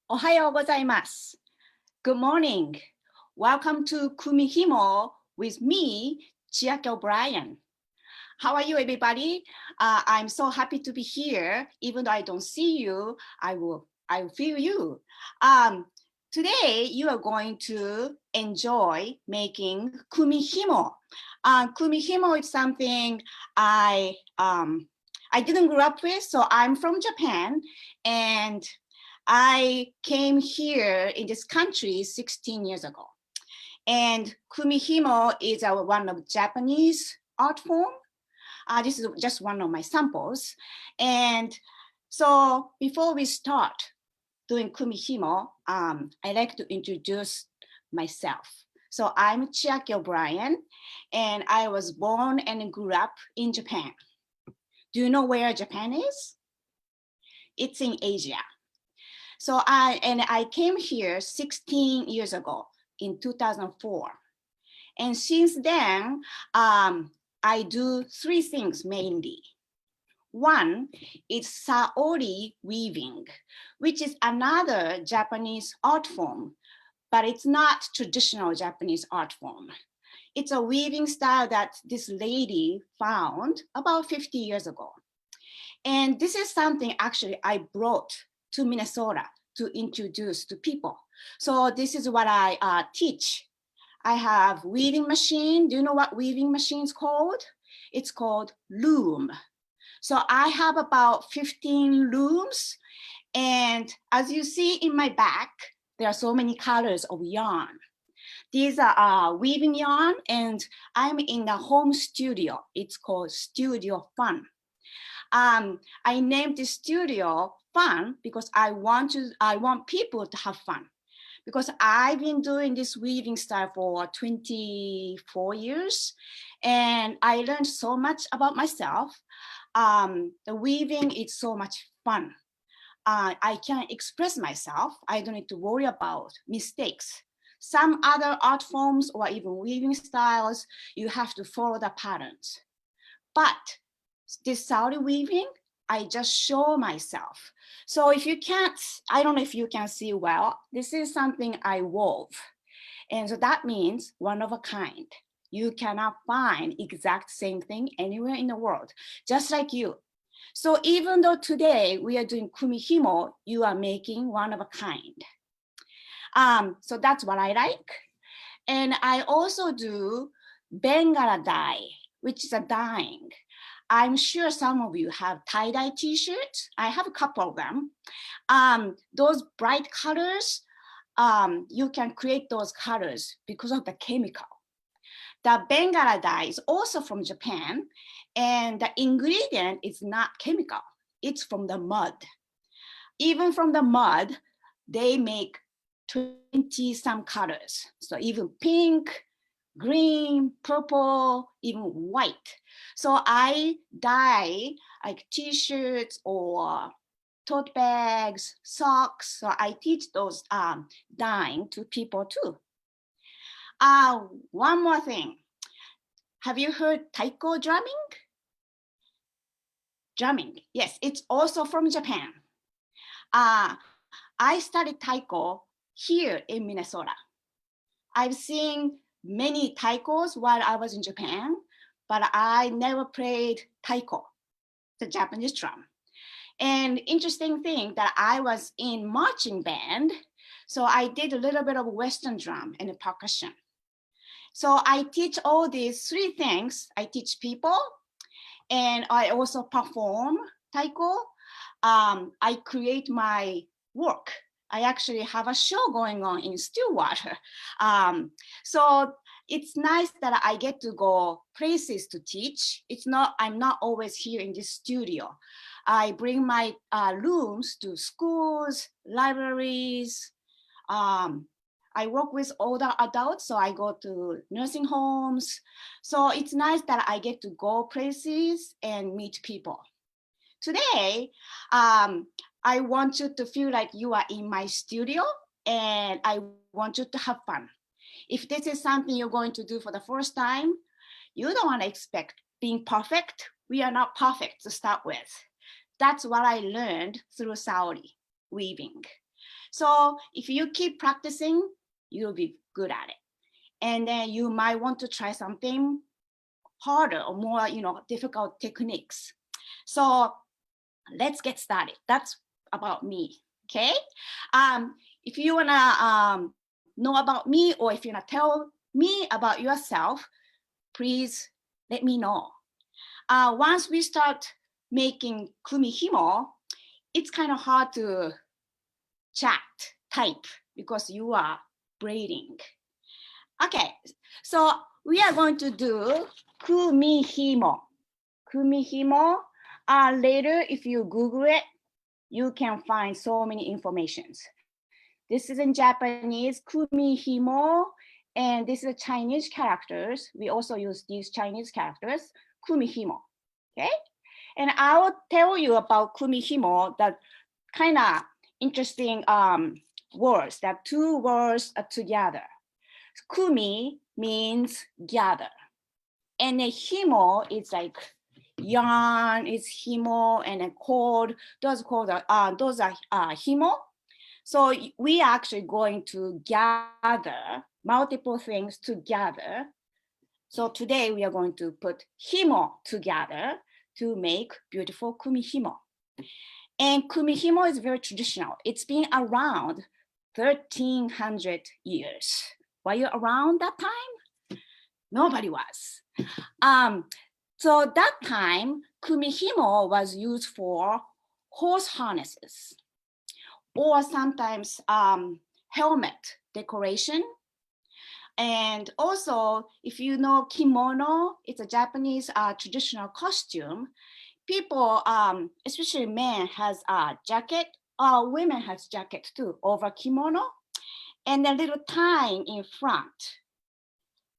Ohayo gozaimasu. Good morning. Welcome to Kumihimo with me, Chiaki O'Brien. How are you, everybody? I'm so happy to be here. Even though I don't see you, I feel you. Today, you are going to enjoy making kumihimo. Kumihimo is something I didn't grow up with, so I'm from Japan, and I came here in this country 16 years ago. And kumihimo is one of Japanese art form. This is just one of my samples. And so before we start doing kumihimo, I like to introduce myself. So I'm Chiaki O'Brien, and I was born and grew up in Japan. Do you know where Japan is? It's in Asia. So I came here 16 years ago in 2004. And since then, I do three things mainly. One is saori weaving, which is another Japanese art form, but it's not traditional Japanese art form. It's a weaving style that this lady found about 50 years ago. And this is something actually I brought to Minnesota to introduce to people. So this is what I teach. I have weaving machine. Do you know what weaving machine is called? It's called loom. So I have about 15 looms. And as you see in my back, there are so many colors of yarn. These are weaving yarn, and I'm in the home studio. It's called Studio Fun. I named this studio Fun because I want people to have fun. Because I've been doing this weaving style for 24 years, and I learned so much about myself. The weaving is so much fun. I can express myself. I don't need to worry about mistakes. Some other art forms or even weaving styles, you have to follow the patterns. But this saori weaving, I just show myself. So if you can't, I don't know if you can see well, this is something I wove. And so that means one of a kind. You cannot find exact same thing anywhere in the world, just like you. So even though today we are doing kumihimo, you are making one of a kind. So that's what I like. And I also do bengara dye, which is a dyeing. I'm sure some of you have tie-dye t-shirts. I have a couple of them. Those bright colors, you can create those colors because of the chemical. The bengara dye is also from Japan, and the ingredient is not chemical. It's from the mud. Even from the mud, they make 20 some colors. So even pink, green, purple, even white. So I dye like t-shirts or tote bags, socks. So I teach those dyeing to people too. One more thing. Have you heard taiko drumming? Drumming, yes, it's also from Japan. I studied taiko here in Minnesota. I've seen many taikos while I was in Japan, but I never played taiko, the Japanese drum. And interesting thing that I was in marching band, so I did a little bit of Western drum and percussion. So I teach all these three things. I teach people, and I also perform taiko. I create my work. I actually have a show going on in Stillwater. So it's nice that I get to go places to teach. I'm not always here in this studio. I bring my looms to schools, libraries. I work with older adults, so I go to nursing homes. So it's nice that I get to go places and meet people. Today, I want you to feel like you are in my studio, and I want you to have fun. If this is something you're going to do for the first time, you don't want to expect being perfect. We are not perfect to start with. That's what I learned through saori weaving. So if you keep practicing, you'll be good at it. And then you might want to try something harder or more, difficult techniques. So let's get started. That's about me, okay? If you wanna know about me, or if you wanna tell me about yourself, please let me know. Once we start making Kumihimo, it's kind of hard to type, because you are braiding. Okay, so we are going to do Kumihimo. Kumihimo, later if you Google it, you can find so many informations. This is in Japanese, Kumihimo, and this is Chinese characters. We also use these Chinese characters, Kumihimo, okay? And I will tell you about Kumihimo, that kind of interesting words, that two words are together. Kumi means gather, and a himo is like yarn, is himo, and a cord. Those are himo. So we are actually going to gather multiple things together. So today we are going to put himo together to make beautiful kumihimo. And kumihimo is very traditional. It's been around 1300 years. Were you around that time? Nobody was. So that time, kumihimo was used for horse harnesses, or sometimes helmet decoration. And also, if you know kimono, it's a Japanese traditional costume. People, especially men, has a jacket. Women has jacket too over kimono, and a little tying in front.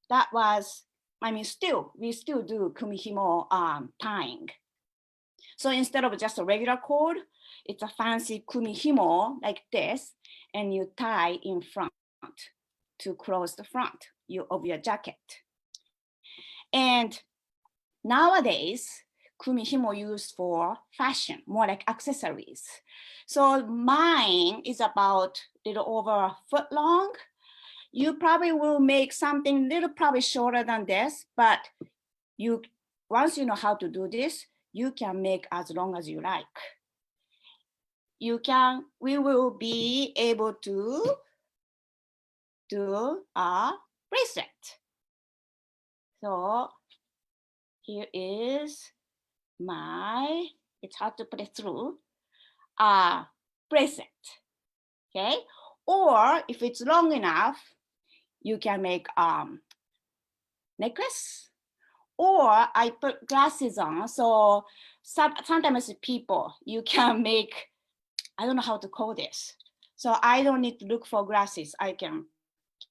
That was, we still do kumihimo tying. So instead of just a regular cord, it's a fancy kumihimo like this, and you tie in front to close the front of your jacket. And nowadays, kumihimo used for fashion, more like accessories. So mine is about a little over a foot long. You probably will make something little probably shorter than this, but once you know how to do this, you can make as long as you like. We will be able to do a bracelet. So here is it's hard to put it through, bracelet, okay? Or if it's long enough, you can make necklace, or I put glasses on. So sometimes people, you can make, I don't know how to call this. So I don't need to look for glasses. I can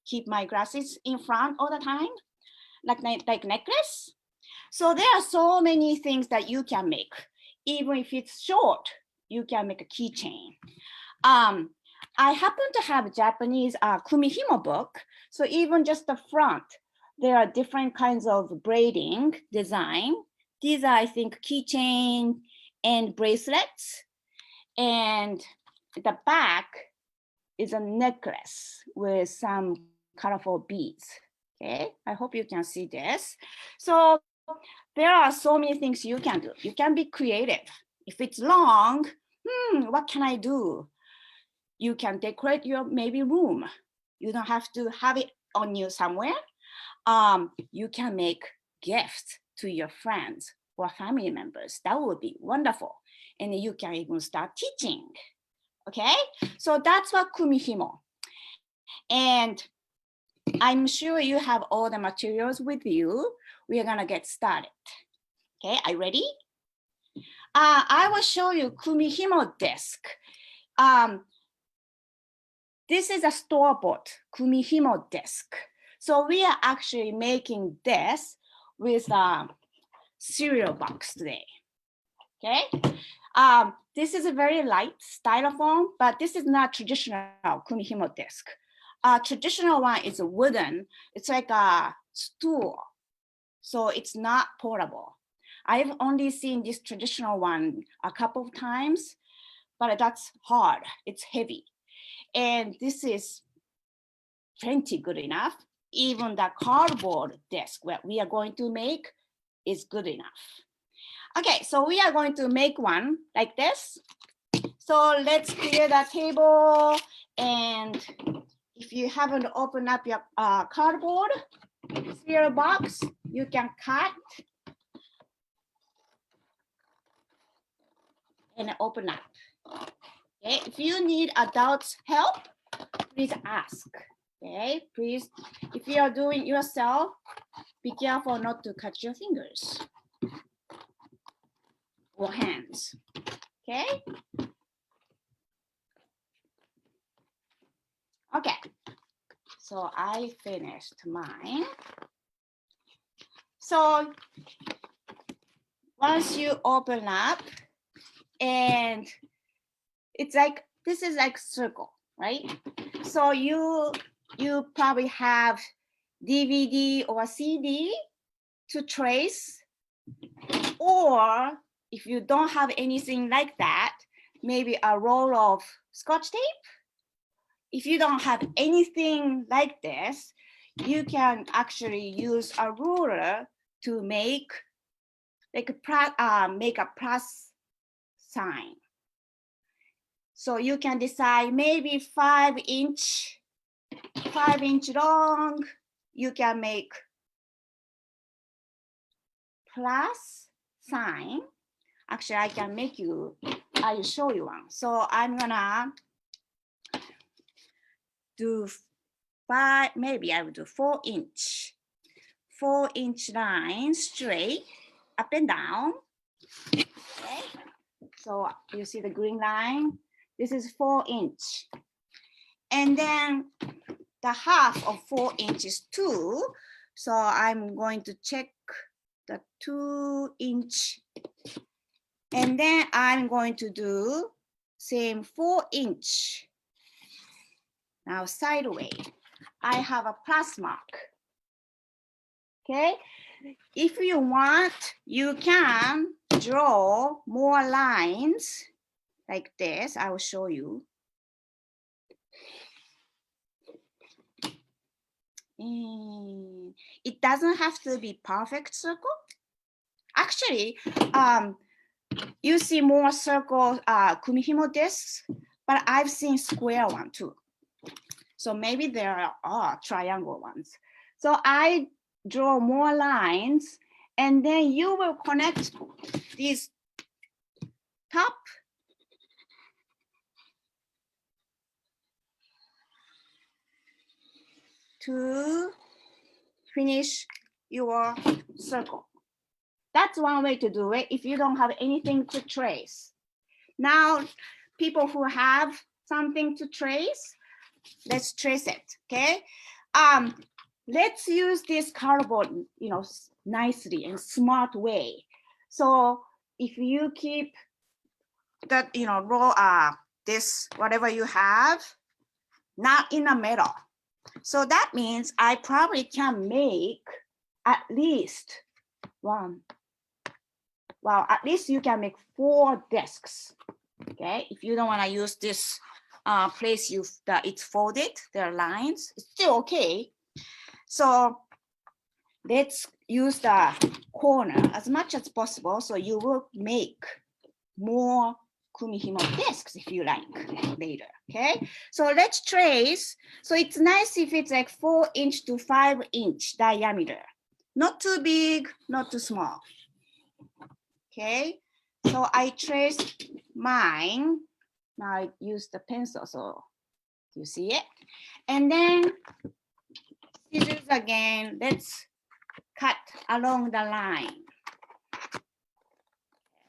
keep my glasses in front all the time, like necklace. So there are so many things that you can make. Even if it's short, you can make a keychain. I happen to have a Japanese Kumihimo book. So even just the front, there are different kinds of braiding design. These are, I think, keychain and bracelets. And the back is a necklace with some colorful beads. Okay, I hope you can see this. So there are so many things you can do. You can be creative. If it's long, what can I do? You can decorate your maybe room. You don't have to have it on you somewhere. You can make gifts to your friends or family members. That would be wonderful. And you can even start teaching. Okay, so that's what kumihimo. And I'm sure you have all the materials with you. We are gonna get started. Okay, are you ready? I will show you Kumihimo Disk. This is a store-bought Kumihimo Disk. So we are actually making this with a cereal box today. Okay, this is a very light styrofoam, but this is not traditional Kumihimo Disk. Traditional one is wooden. It's like a stool, so it's not portable. I've only seen this traditional one a couple of times, but that's hard. It's heavy. And this is plenty good enough. Even the cardboard desk that we are going to make is good enough. Okay, so we are going to make one like this. So let's clear the table. And if you haven't opened up your cardboard cereal box, you can cut and open up. Okay, if you need adults' help, please ask. Okay, please, if you are doing yourself, be careful not to cut your fingers or hands. Okay. Okay, so I finished mine. So once you open up, and it's like, this is like circle, right? So you probably have DVD or CD to trace, or if you don't have anything like that, maybe a roll of Scotch tape. If you don't have anything like this, you can actually use a ruler to make like make a plus sign. So you can decide maybe 5 inch long, you can make plus sign. Actually, I'll show you one. So I'm gonna do 5, maybe I will do 4 inch line straight up and down. Okay. So you see the green line? This is 4 inch. And then the half of 4 inches 2. So I'm going to check the 2 inch. And then I'm going to do same 4 inch. Now sideways, I have a plus mark. Okay, if you want, you can draw more lines like this. I will show you. And it doesn't have to be perfect circle. Actually, you see more circle Kumihimo discs, but I've seen square one too. So maybe there are triangle ones. So I draw more lines, and then you will connect these top to finish your circle. That's one way to do it if you don't have anything to trace. Now, people who have something to trace, let's trace it, okay? Let's use this cardboard, nicely and smart way. So if you keep that, roll this, whatever you have, not in the middle. So that means I probably can make at least one. Well, at least you can make 4 discs. Okay, if you don't want to use this place that it's folded, there are lines, it's still okay. So let's use the corner as much as possible. So you will make more Kumihimo discs if you like later. Okay, so let's trace. So it's nice if it's like 4 inch to 5 inch diameter, not too big, not too small. Okay, so I traced mine. Now I use the pencil, so you see it. And then scissors again, let's cut along the line.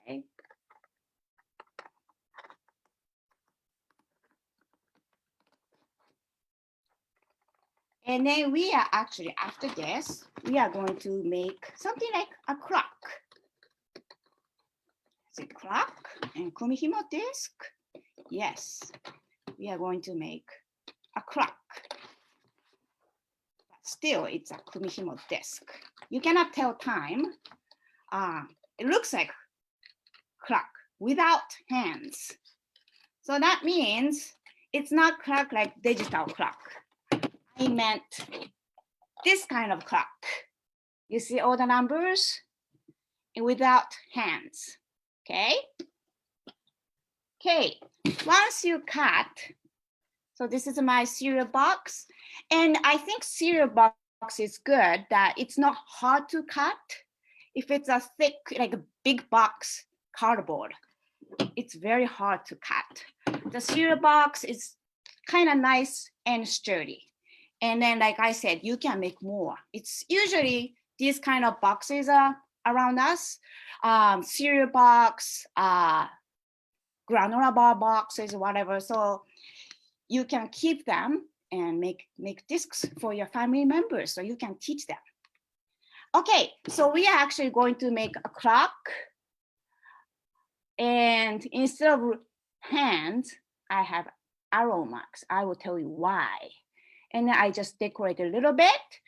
Okay. And then we are actually, after this, we are going to make something like a clock. The clock and Kumihimo disc. Yes, we are going to make a clock. But still, it's a Kumihimo disc. You cannot tell time. It looks like clock without hands. So that means It's not clock like digital clock. I meant this kind of clock. You see all the numbers without hands, okay? Okay, once you cut, so this is my cereal box, and I think cereal box is good that it's not hard to cut. If it's a thick, like a big box cardboard, it's very hard to cut. The cereal box is kind of nice and sturdy. And then, like I said, you can make more. It's usually these kind of boxes are around us, cereal box, granola bar boxes, whatever. So you can keep them and make discs for your family members so you can teach them. Okay, so we are actually going to make a clock. And instead of hands, I have arrow marks. I will tell you why. And then I just decorate a little bit.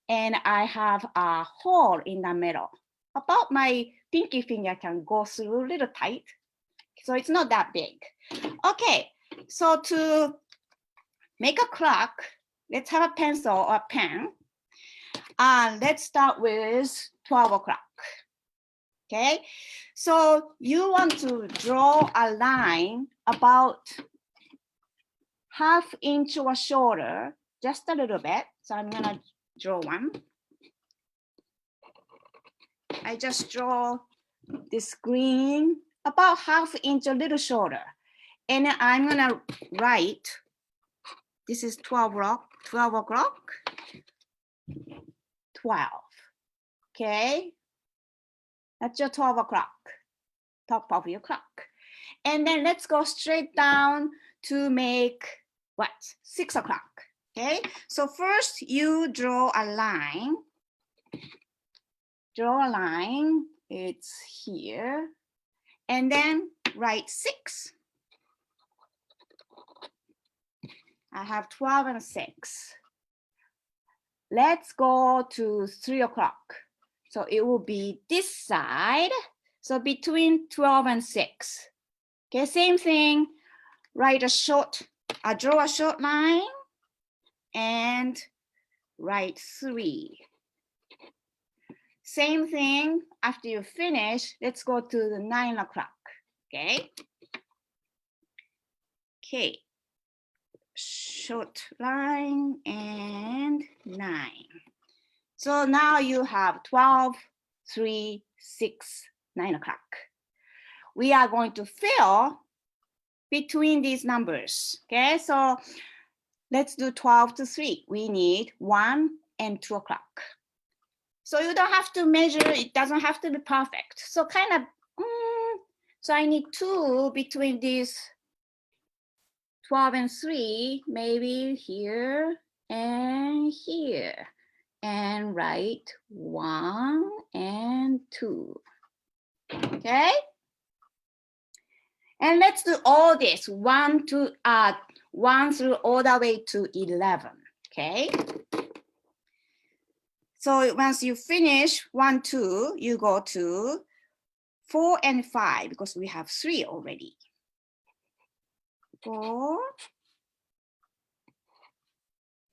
And I have a hole in the middle. About my pinky finger can go through a little tight. So it's not that big. Okay, so to make a clock, let's have a pencil or a pen. Let's start with 12 o'clock. Okay, so you want to draw a line about 1/2 inch or shorter, just a little bit. So I'm gonna draw one. I just draw this green, about 1/2 inch, a little shorter. And I'm gonna write, this is 12 o'clock, 12, okay? That's your 12 o'clock, top of your clock. And then let's go straight down to make what? 6 o'clock, okay? So first you draw a line. Draw a line, it's here. And then write 6. I have 12 and 6. Let's go to 3 o'clock. So it will be this side. So between 12 and 6. Okay, same thing. Write a short, draw a short line and write 3. Same thing, after you finish, let's go to the 9 o'clock, okay? Okay, short line and 9. So now you have 12, 3, 6, 9 o'clock. We are going to fill between these numbers, okay? So let's do 12 to 3. We need 1 and 2 o'clock. So you don't have to measure, it doesn't have to be perfect. So kind of, so I need 2 between these 12 and 3, maybe here and here. And write 1 and 2, okay? And let's do all this, 1 through all the way to 11, okay? So once you finish 1, 2, you go to 4 and 5 because we have 3 already. 4,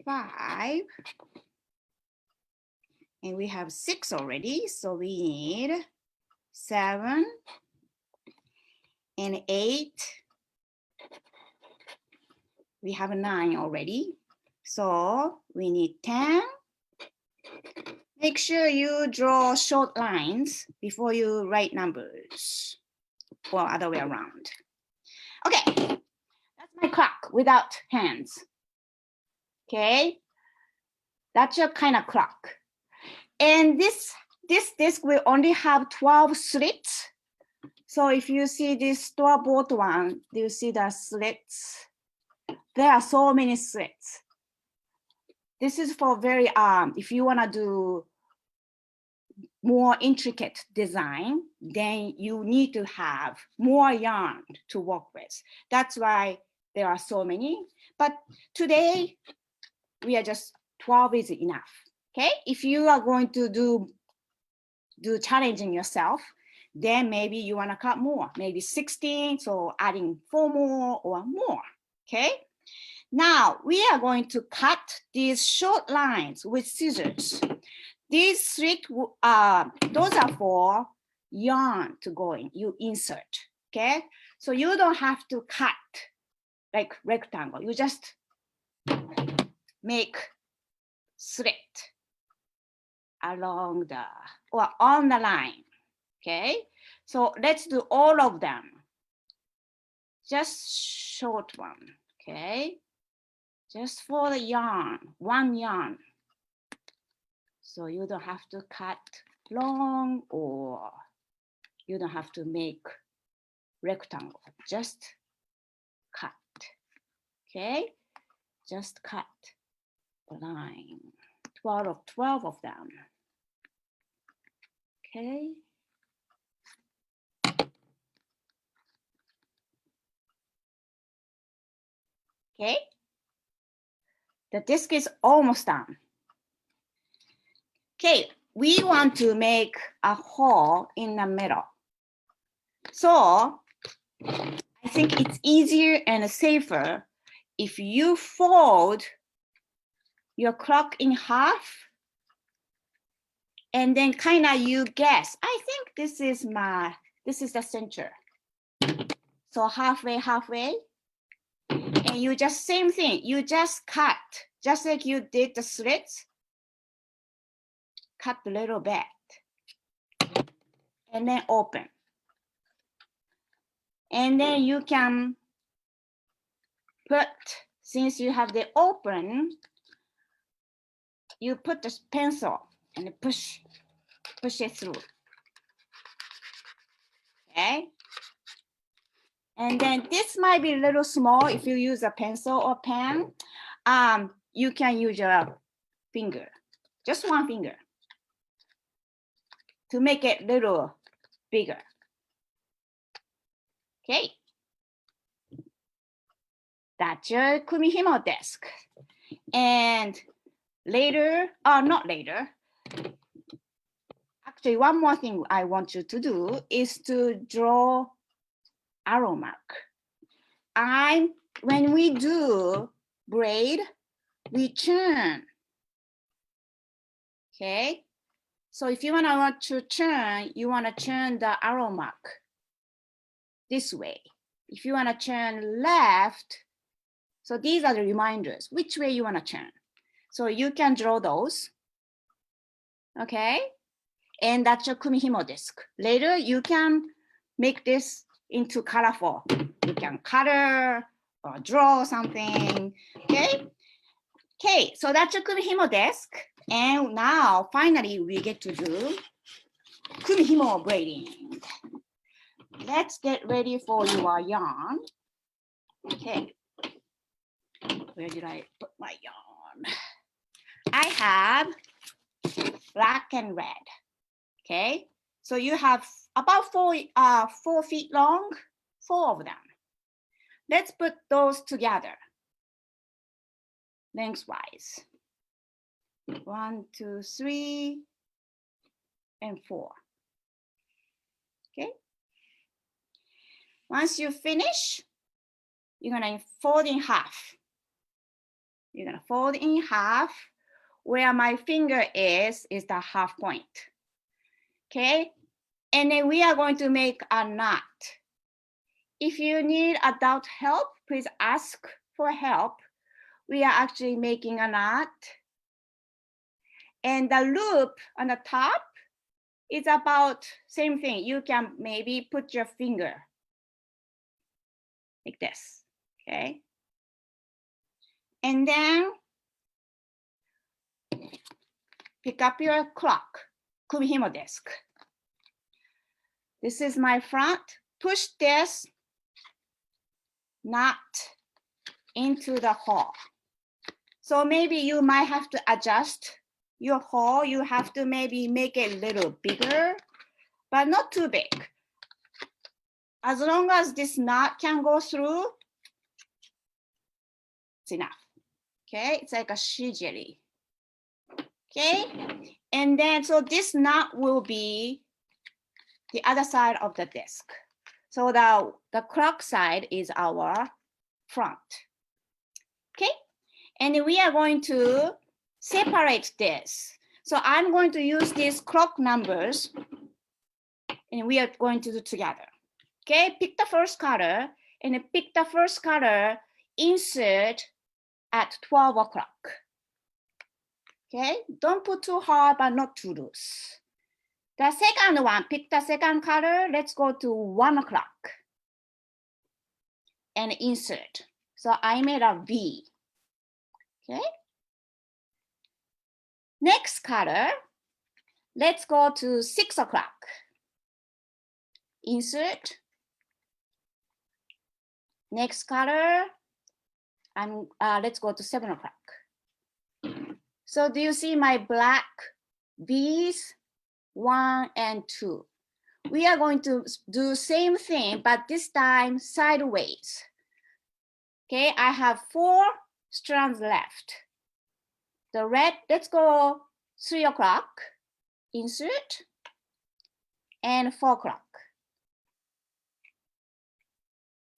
5, and we have 6 already. So we need 7 and 8. We have 9 already. So we need 10. Make sure you draw short lines before you write numbers, or other way around. Okay, that's my clock without hands. Okay, that's your kind of clock. And this disc will only have 12 slits. So if you see this store-bought one, do you see the slits? There are so many slits. This is for very, if you wanna do more intricate design, then you need to have more yarn to work with. That's why there are so many. But today, we are just 12 is enough, okay? If you are going to do challenging yourself, then maybe you wanna cut more, maybe 16, so adding 4 more or more, okay? Now we are going to cut these short lines with scissors. These slit, those are for yarn to go in, you insert, okay? So you don't have to cut like rectangle, you just make slit along the, or on the line, okay? So let's do all of them. Just short one, okay? Just for the yarn, one yarn. So you don't have to cut long or you don't have to make rectangle, just cut, okay? Just cut the line, 12 of them, okay? Okay, the disc is almost done. Okay, we want to make a hole in the middle. So I think it's easier and safer if you fold your clock in half and then kind of you guess, I think this is the center. So halfway, and you just same thing, you just cut, just like you did the slits, cut a little bit and then open. And then you can put, since you have the open, you put the pencil and push it through, okay? And then this might be a little small if you use a pencil or pen. You can use your finger, just one finger, to make it a little bigger. Okay. That's your Kumihimo desk. And later, not later, actually one more thing I want you to do is to draw arrow mark. When we do braid, we turn, okay? So if you want to turn, you want to turn the arrow mark this way. If you want to turn left, so these are the reminders, which way you want to turn. So you can draw those, okay? And that's your Kumihimo disk. Later, you can make this into colorful. You can color or draw something, okay? Okay, so that's your Kumihimo desk. And now, finally, we get to do Kumihimo braiding. Let's get ready for your yarn. Okay, where did I put my yarn? I have black and red, okay? So you have about 4 feet long, 4 of them. Let's put those together, lengthwise. 1, 2, 3, and 4. Okay. Once you finish, you're gonna fold in half. You're gonna fold in half. Where my finger is the half point. Okay. And then we are going to make a knot. If you need adult help, please ask for help. We are actually making a knot. And the loop on the top is about same thing. You can maybe put your finger like this, okay? And then pick up your clock, Kumihimo disk. This is my front. Push this knot into the hole. So maybe you might have to adjust your hole. You have to maybe make it a little bigger, but not too big. As long as this knot can go through, it's enough. Okay, it's like a shijiri. Okay, and then so this knot will be the other side of the disc. So the clock side is our front. Okay, and we are going to separate this. So I'm going to use these clock numbers and we are going to do together. Okay, pick the first color and pick the first color, insert at 12 o'clock. Okay, don't put too hard, but not too loose. The second one, pick the second color. Let's go to 1 o'clock and insert. So I made a V. Okay. Next color, let's go to 6 o'clock. Insert. Next color, let's go to 7 o'clock. So do you see my black V's? 1 and 2. We are going to do same thing, but this time sideways. Okay, I have 4 strands left. The red, let's go 3 o'clock, insert, and 4 o'clock.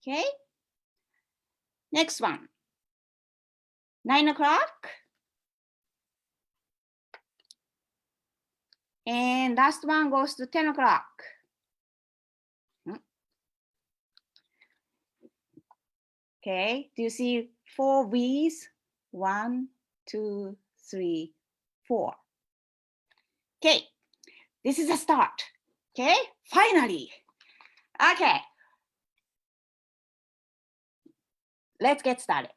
Okay, next one, 9 o'clock, and last one goes to 10 o'clock. Okay, do you see 4 V's? 1, 2, 3, 4. Okay, this is a start. Okay, finally. Okay, let's get started.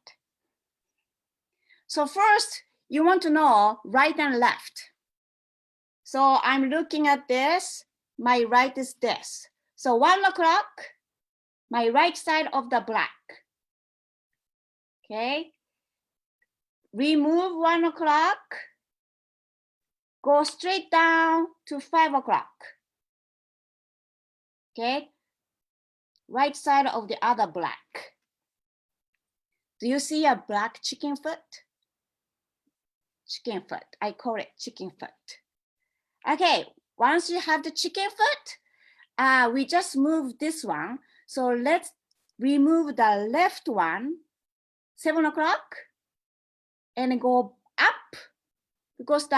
So first, you want to know right and left. So I'm looking at this, my right is this. So 1 o'clock, my right side of the black. Okay, remove 1 o'clock, go straight down to 5 o'clock. Okay, right side of the other black. Do you see a black chicken foot? Chicken foot, I call it chicken foot. Okay, once you have the chicken foot, we just move this one. So let's remove the left one, 7 o'clock, and go up because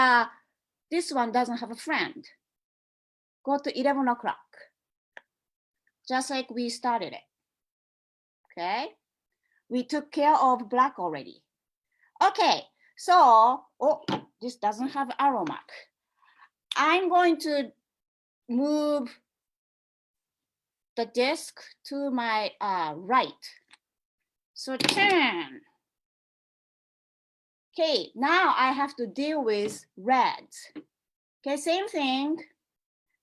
this one doesn't have a friend. Go to 11 o'clock, just like we started it. Okay, we took care of black already. Okay, so, oh, this doesn't have arrow mark. I'm going to move the disk to my right. So turn. Okay, now I have to deal with reds. Okay, same thing.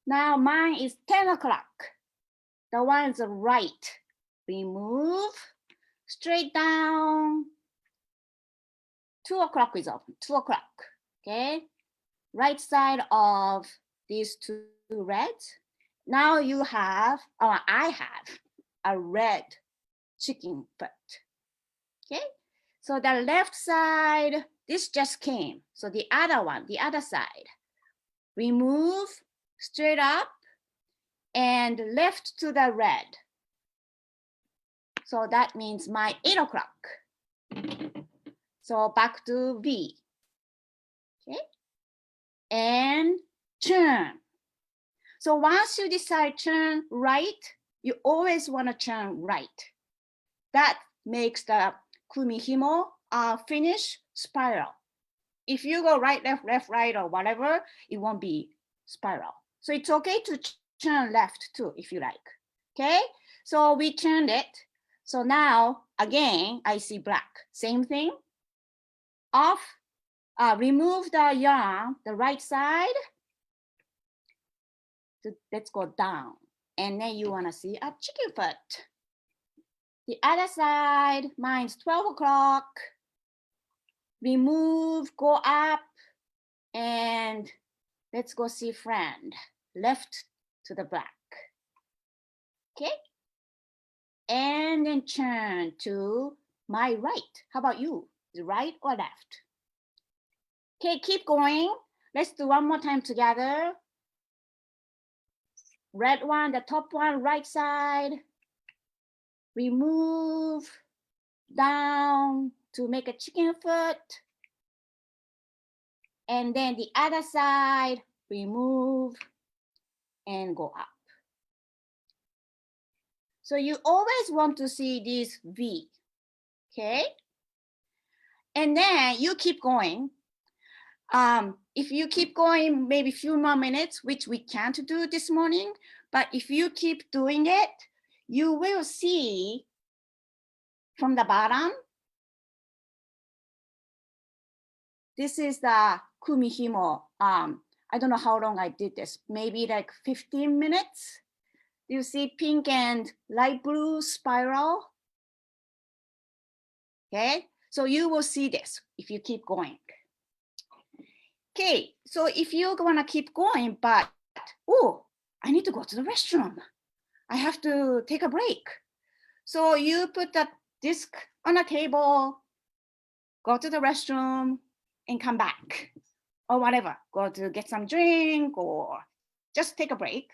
Now mine is 10 o'clock. The one is right. Remove, straight down. 2 o'clock is open, 2 o'clock. Okay, right side of these 2 reds. Now you have, or I have a red chicken foot. Okay, so the left side, this just came. So the other one, the other side, remove, straight up, and left to the red. So that means my 8 o'clock. So back to V. Okay, and turn. So once you decide turn right, you always want to turn right. That makes the Kumihimo finish spiral. If you go right, left, right, or whatever, it won't be spiral. So it's okay to turn left too, if you like. Okay, so we turned it. So now, again, I see black. Same thing. Off, remove the yarn, the right side. Let's go down. And then you wanna see a chicken foot. The other side, mine's 12 o'clock. Remove, go up, and let's go see friend. Left to the black. Okay? And then turn to my right. How about you? The right or left? Okay, keep going. Let's do one more time together. Red one, the top one, right side. Remove, down, to make a chicken foot. And then the other side, remove and go up. So you always want to see this V, okay? And then you keep going. If you keep going maybe a few more minutes, which we can't do this morning, but if you keep doing it, you will see from the bottom, this is the Kumihimo. I don't know how long I did this, maybe like 15 minutes. You see pink and light blue spiral. Okay, so you will see this if you keep going. Okay, so if you're gonna keep going, but, oh, I need to go to the restroom. I have to take a break. So you put the disc on a table, go to the restroom, and come back, or whatever. Go to get some drink, or just take a break.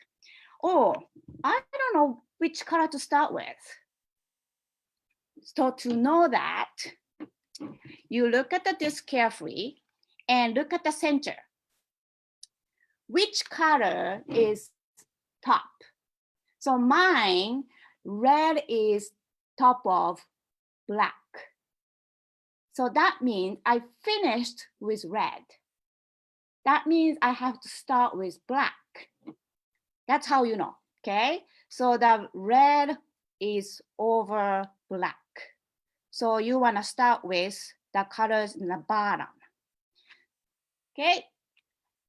Or I don't know which color to start with. So to know that, you look at the disc carefully and look at the center. Which color is top? So mine, red is top of black. So that means I finished with red. That means I have to start with black. That's how you know, okay? So the red is over black. So you wanna start with the colors in the bottom, okay?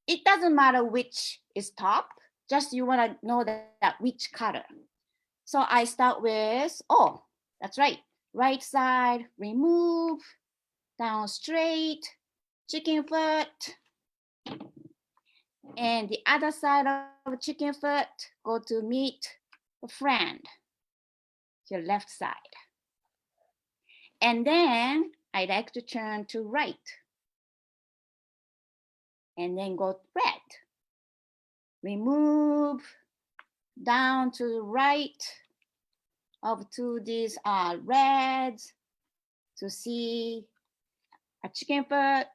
It doesn't matter which is top, just you wanna know that which color. So I start with, oh, that's right. Right side, remove, down straight, chicken foot. And the other side of chicken foot, go to meet a friend, your left side. And then I like to turn to right. And then go red. Remove, down to the right of to these reds to see a chicken foot.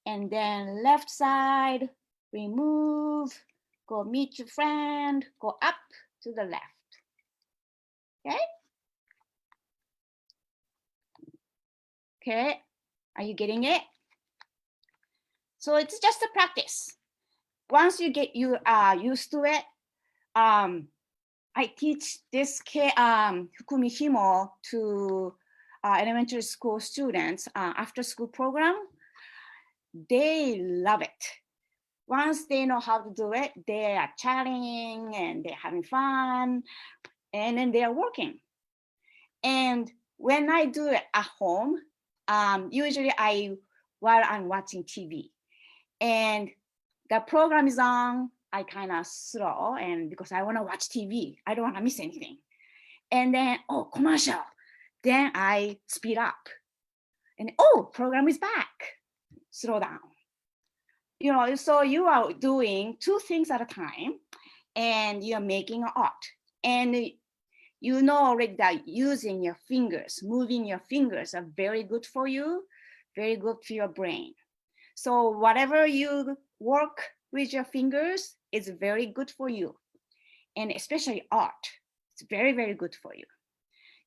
And then left side, remove, go meet your friend, go up to the left, okay? Okay, are you getting it? So it's just a practice. Once you get used to it, I teach this Kumihimo to elementary school students after school program. They love it. Once they know how to do it, they are chatting and they're having fun, and then they are working. And when I do it at home, usually while I'm watching TV, and the program is on, I kind of slow, and because I want to watch TV, I don't want to miss anything. And then, oh, commercial. Then I speed up. And oh, program is back. Slow down. You know, so you are doing two things at a time, and you're making art. And you know already that using your fingers, moving your fingers are very good for you, very good for your brain. So whatever you work with your fingers is very good for you. And especially art, it's very, very good for you.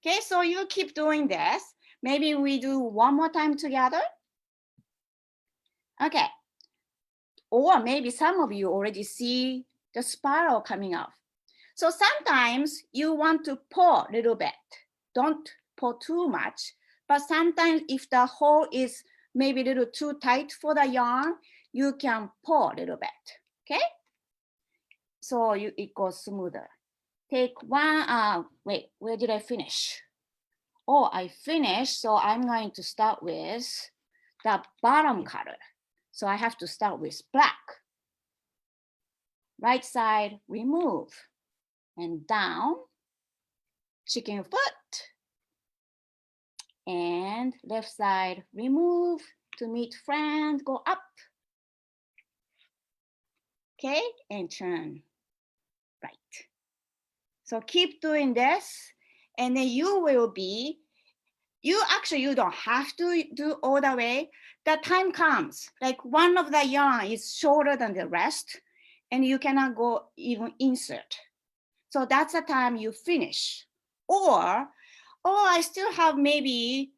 Okay, so you keep doing this. Maybe we do one more time together. Okay. Or maybe some of you already see the spiral coming off. So sometimes you want to pour a little bit. Don't pour too much. But sometimes if the hole is maybe a little too tight for the yarn, you can pour a little bit, okay? So it goes smoother. Take one, wait, where did I finish? Oh, I finished, so I'm going to start with the bottom color. So I have to start with black. Right side, remove, and down, chicken foot, and left side, remove to meet friend, go up, okay, and turn right. So keep doing this, and then you will be you don't have to do all the way. The time comes, like one of the yarn is shorter than the rest, and you cannot go even insert. So that's the time you finish. Or, oh, I still have maybe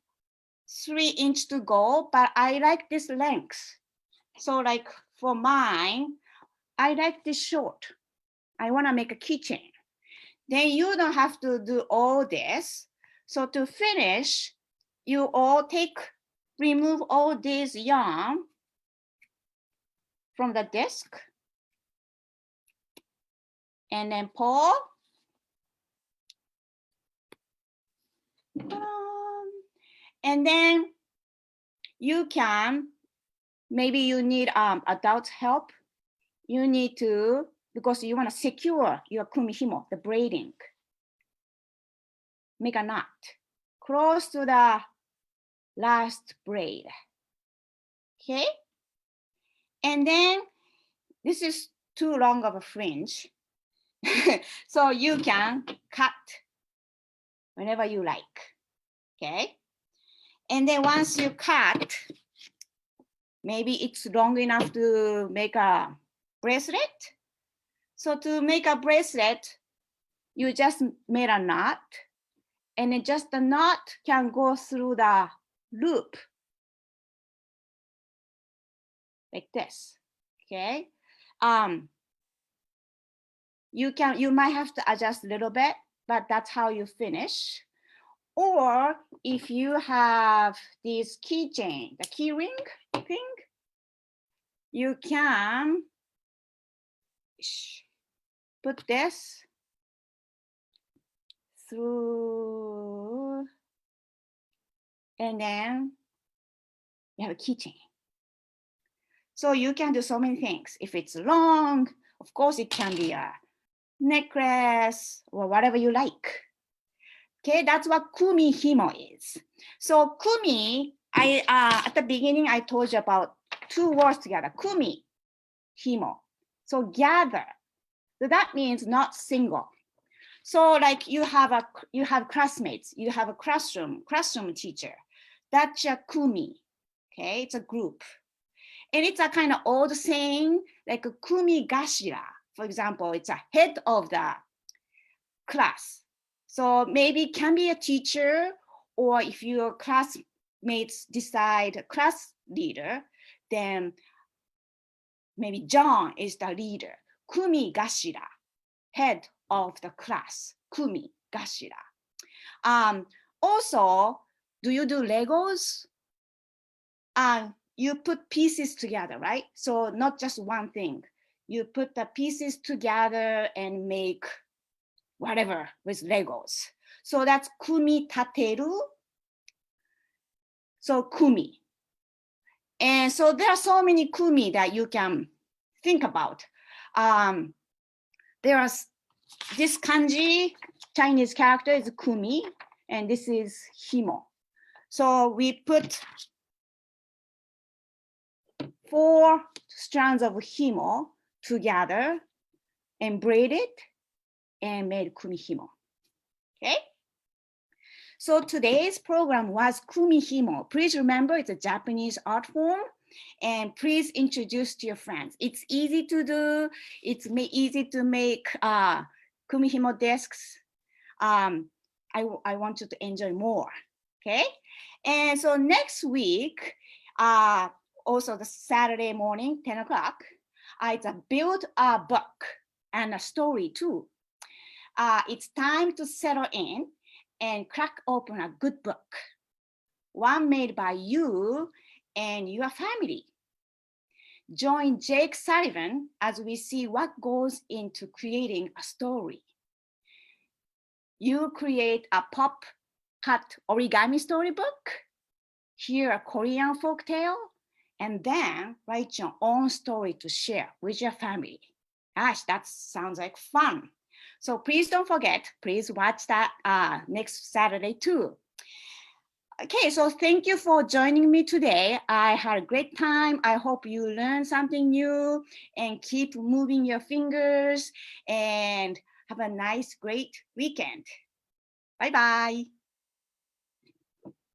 3 inches to go, but I like this length. So like for mine, I like this short. I want to make a keychain. Then you don't have to do all this. So to finish, you all remove all this yarn from the disc and then pull. And then you can, maybe you need adult help. You need to, because you want to secure your kumihimo, the braiding. Make a knot close to the last braid. Okay? And then this is too long of a fringe. So you can cut whenever you like. Okay? And then once you cut, maybe it's long enough to make a bracelet. So to make a bracelet, you just made a knot, and then just the knot can go through the loop like this. Okay. You might have to adjust a little bit, but that's how you finish. Or if you have this keychain, the key ring thing, you can put this through, and then you have a keychain. So you can do so many things. If it's long, of course, it can be a necklace or whatever you like. Okay, that's what kumihimo is. So kumi, at the beginning, I told you about 2 words together, kumi, himo. So gather. So that means not single. So like you have classmates, you have a classroom teacher. That's a kumi. Okay, it's a group. And it's a kind of old saying, like a kumi gashira. For example, it's a head of the class. So maybe it can be a teacher, or if your classmates decide class leader, then maybe John is the leader. Kumi gashira, head of the class. Kumi gashira. Also, do you do Legos? You put pieces together, right? So not just one thing. You put the pieces together and make whatever with Legos. So that's kumi tateru. So kumi. And so there are so many kumi that you can think about. There are this kanji, Chinese character is kumi, and this is himo. So we put 4 strands of himo together and braided and made kumihimo. Okay? So today's program was kumihimo. Please remember it's a Japanese art form, and please introduce to your friends. It's easy to do. It's easy to make kumihimo discs. I want you to enjoy more. Okay? And so next week, also the Saturday morning, 10 o'clock, it's a build a book and a story too. It's time to settle in and crack open a good book, one made by you and your family. Join Jake Sullivan as we see what goes into creating a story. You create a pop cut origami storybook, hear a Korean folktale, and then write your own story to share with your family. Gosh, that sounds like fun. So please don't forget, please watch that next Saturday too. Okay, so thank you for joining me today. I had a great time. I hope you learned something new and keep moving your fingers and have a nice, great weekend. Bye-bye.